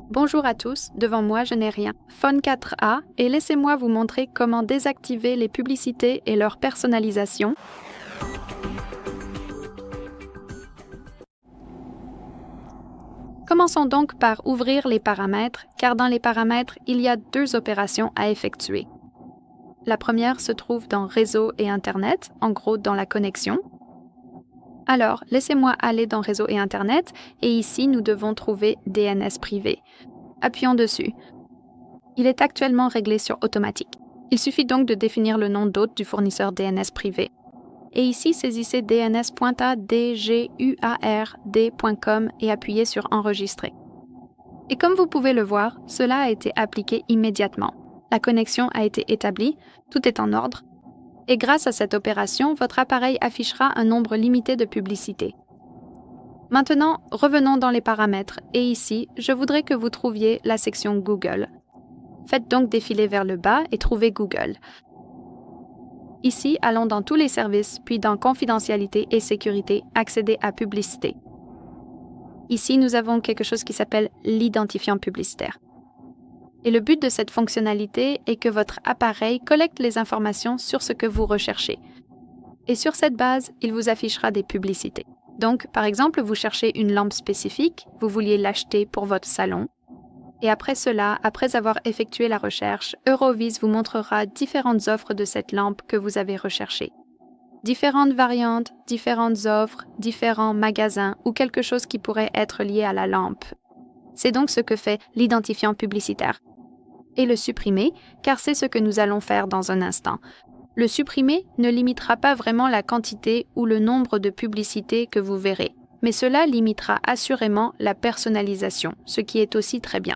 Bonjour à tous, devant moi je n'ai rien. Phone 4a et laissez-moi vous montrer comment désactiver les publicités et leur personnalisation. Commençons donc par ouvrir les paramètres, car dans les paramètres, il y a deux opérations à effectuer. La première se trouve dans Réseau et Internet, en gros dans la connexion. Alors, laissez-moi aller dans Réseau et Internet, et ici nous devons trouver DNS privé. Appuyons dessus. Il est actuellement réglé sur automatique. Il suffit donc de définir le nom d'hôte du fournisseur DNS privé. Et ici, saisissez dns.dguard.com et appuyez sur Enregistrer. Et comme vous pouvez le voir, cela a été appliqué immédiatement. La connexion a été établie, tout est en ordre. Et grâce à cette opération, votre appareil affichera un nombre limité de publicités. Maintenant, revenons dans les paramètres et ici, je voudrais que vous trouviez la section Google. Faites donc défiler vers le bas et trouvez Google. Ici, allons dans tous les services, puis dans Confidentialité et sécurité, accéder à Publicité. Ici, nous avons quelque chose qui s'appelle l'identifiant publicitaire. Et le but de cette fonctionnalité est que votre appareil collecte les informations sur ce que vous recherchez. Et sur cette base, il vous affichera des publicités. Donc, par exemple, vous cherchez une lampe spécifique, vous vouliez l'acheter pour votre salon. Et après cela, après avoir effectué la recherche, Eurovis vous montrera différentes offres de cette lampe que vous avez recherchée. Différentes variantes, différentes offres, différents magasins ou quelque chose qui pourrait être lié à la lampe. C'est donc ce que fait l'identifiant publicitaire. Et le supprimer, car c'est ce que nous allons faire dans un instant. Le supprimer ne limitera pas vraiment la quantité ou le nombre de publicités que vous verrez, mais cela limitera assurément la personnalisation, ce qui est aussi très bien.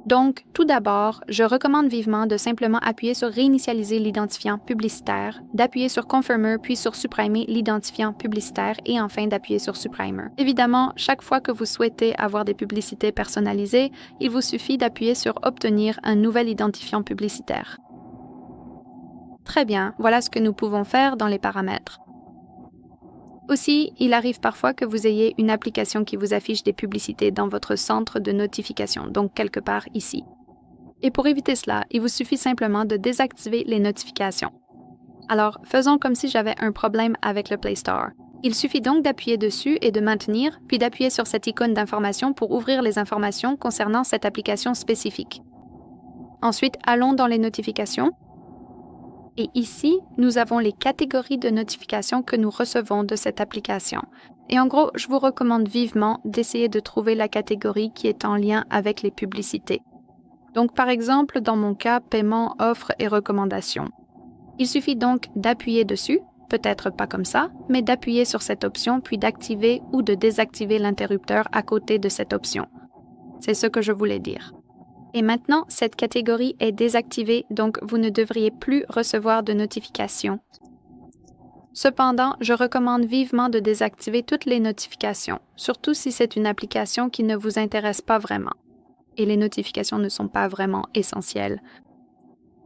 Donc, tout d'abord, je recommande vivement de simplement appuyer sur Réinitialiser l'identifiant publicitaire, d'appuyer sur Confirmer puis sur Supprimer l'identifiant publicitaire et enfin d'appuyer sur Supprimer. Évidemment, chaque fois que vous souhaitez avoir des publicités personnalisées, il vous suffit d'appuyer sur Obtenir un nouvel identifiant publicitaire. Très bien, voilà ce que nous pouvons faire dans les paramètres. Aussi, il arrive parfois que vous ayez une application qui vous affiche des publicités dans votre centre de notification, donc quelque part ici. Et pour éviter cela, il vous suffit simplement de désactiver les notifications. Alors, faisons comme si j'avais un problème avec le Play Store. Il suffit donc d'appuyer dessus et de maintenir, puis d'appuyer sur cette icône d'information pour ouvrir les informations concernant cette application spécifique. Ensuite, allons dans les notifications. Et ici, nous avons les catégories de notifications que nous recevons de cette application. Et en gros, je vous recommande vivement d'essayer de trouver la catégorie qui est en lien avec les publicités. Donc, par exemple, dans mon cas, paiement, offres et recommandations. Il suffit donc d'appuyer dessus, peut-être pas comme ça, mais d'appuyer sur cette option puis d'activer ou de désactiver l'interrupteur à côté de cette option. C'est ce que je voulais dire. Et maintenant, cette catégorie est désactivée, donc vous ne devriez plus recevoir de notifications. Cependant, je recommande vivement de désactiver toutes les notifications, surtout si c'est une application qui ne vous intéresse pas vraiment. Et les notifications ne sont pas vraiment essentielles.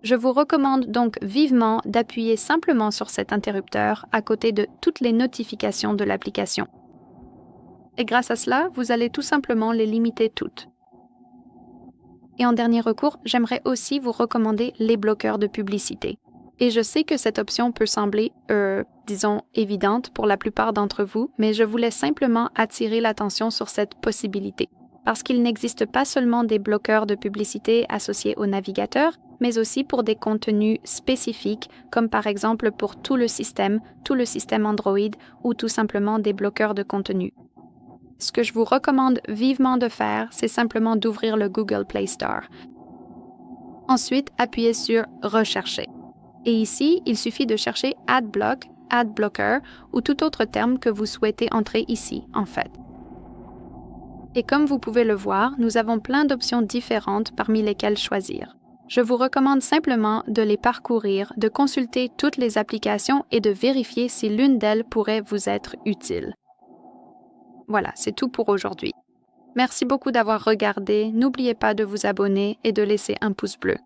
Je vous recommande donc vivement d'appuyer simplement sur cet interrupteur à côté de toutes les notifications de l'application. Et grâce à cela, vous allez tout simplement les limiter toutes. Et en dernier recours, j'aimerais aussi vous recommander les bloqueurs de publicité. Et je sais que cette option peut sembler, disons, évidente pour la plupart d'entre vous, mais je voulais simplement attirer l'attention sur cette possibilité. Parce qu'il n'existe pas seulement des bloqueurs de publicité associés au navigateur, mais aussi pour des contenus spécifiques, comme par exemple pour tout le système Android, ou tout simplement des bloqueurs de contenu. Ce que je vous recommande vivement de faire, c'est simplement d'ouvrir le Google Play Store. Ensuite, appuyez sur « Rechercher ». Et ici, il suffit de chercher « Adblock »,« Adblocker » ou tout autre terme que vous souhaitez entrer ici, en fait. Et comme vous pouvez le voir, nous avons plein d'options différentes parmi lesquelles choisir. Je vous recommande simplement de les parcourir, de consulter toutes les applications et de vérifier si l'une d'elles pourrait vous être utile. Voilà, c'est tout pour aujourd'hui. Merci beaucoup d'avoir regardé. N'oubliez pas de vous abonner et de laisser un pouce bleu.